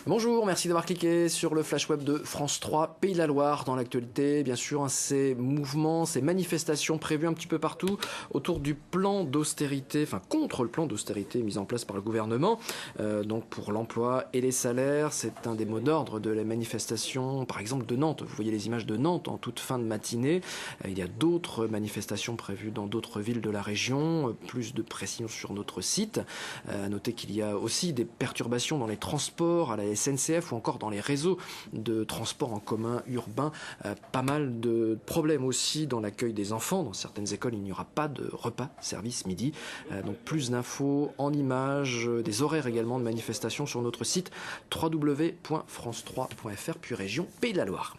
Bonjour, merci d'avoir cliqué sur le flash web de France 3, Pays de la Loire. Dans l'actualité, bien sûr, ces mouvements, ces manifestations prévues un petit peu partout autour du plan d'austérité, enfin contre le plan d'austérité mis en place par le gouvernement. Donc pour l'emploi et les salaires, c'est un des mots d'ordre de la manifestation, par exemple de Nantes. Vous voyez les images de Nantes en toute fin de matinée. Il y a d'autres manifestations prévues dans d'autres villes de la région. Plus de précisions sur notre site. Notez qu'il y a aussi des perturbations dans les transports à la SNCF ou encore dans les réseaux de transport en commun urbain. Pas mal de problèmes aussi dans l'accueil des enfants. Dans certaines écoles, il n'y aura pas de repas service midi. Donc plus d'infos en images, des horaires également de manifestations sur notre site www.france3.fr puis région Pays de la Loire.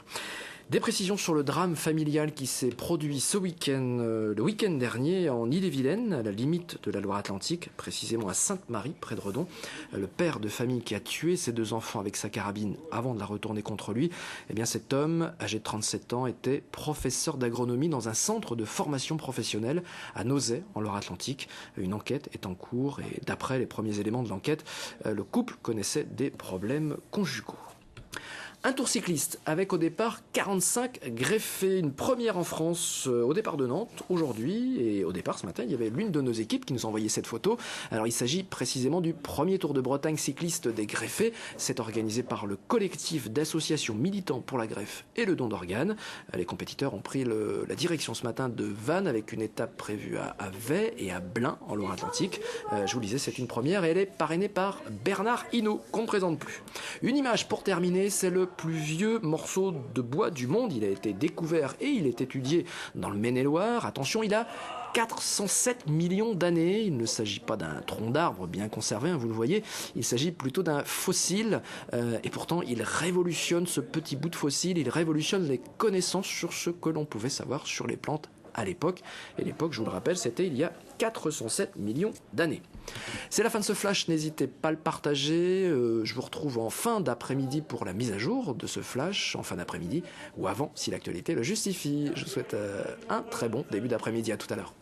Des précisions sur le drame familial qui s'est produit ce week-end, le week-end dernier en Ille-et-Vilaine, à la limite de la Loire-Atlantique, précisément à Sainte-Marie, près de Redon. Le père de famille qui a tué ses deux enfants avec sa carabine avant de la retourner contre lui, eh bien cet homme, âgé de 37 ans, était professeur d'agronomie dans un centre de formation professionnelle à Nozay, en Loire-Atlantique. Une enquête est en cours et d'après les premiers éléments de l'enquête, le couple connaissait des problèmes conjugaux. Un tour cycliste avec au départ 45 greffés, une première en France au départ de Nantes aujourd'hui, et au départ ce matin il y avait l'une de nos équipes qui nous a envoyé cette photo. Alors il s'agit précisément du premier Tour de Bretagne cycliste des greffés. C'est organisé par le collectif d'associations militants pour la greffe et le don d'organes. Les compétiteurs ont pris la direction ce matin de Vannes avec une étape prévue à Vey et à Blain en Loire-Atlantique. Je vous le disais, c'est une première et elle est parrainée par Bernard Hinault qu'on ne présente plus. Une image pour terminer, c'est le plus vieux morceau de bois du monde. Il a été découvert et il est étudié dans le Maine-et-Loire. Attention, il a 407 millions d'années. Il ne s'agit pas d'un tronc d'arbre bien conservé, vous le voyez. Il s'agit plutôt d'un fossile. Et pourtant, il révolutionne ce petit bout de fossile. Il révolutionne les connaissances sur ce que l'on pouvait savoir sur les plantes à l'époque. Et l'époque, je vous le rappelle, c'était il y a 407 millions d'années. C'est la fin de ce flash, n'hésitez pas à le partager. Je vous retrouve en fin d'après-midi pour la mise à jour de ce flash, en fin d'après-midi, ou avant si l'actualité le justifie. Je vous souhaite un très bon début d'après-midi, à tout à l'heure.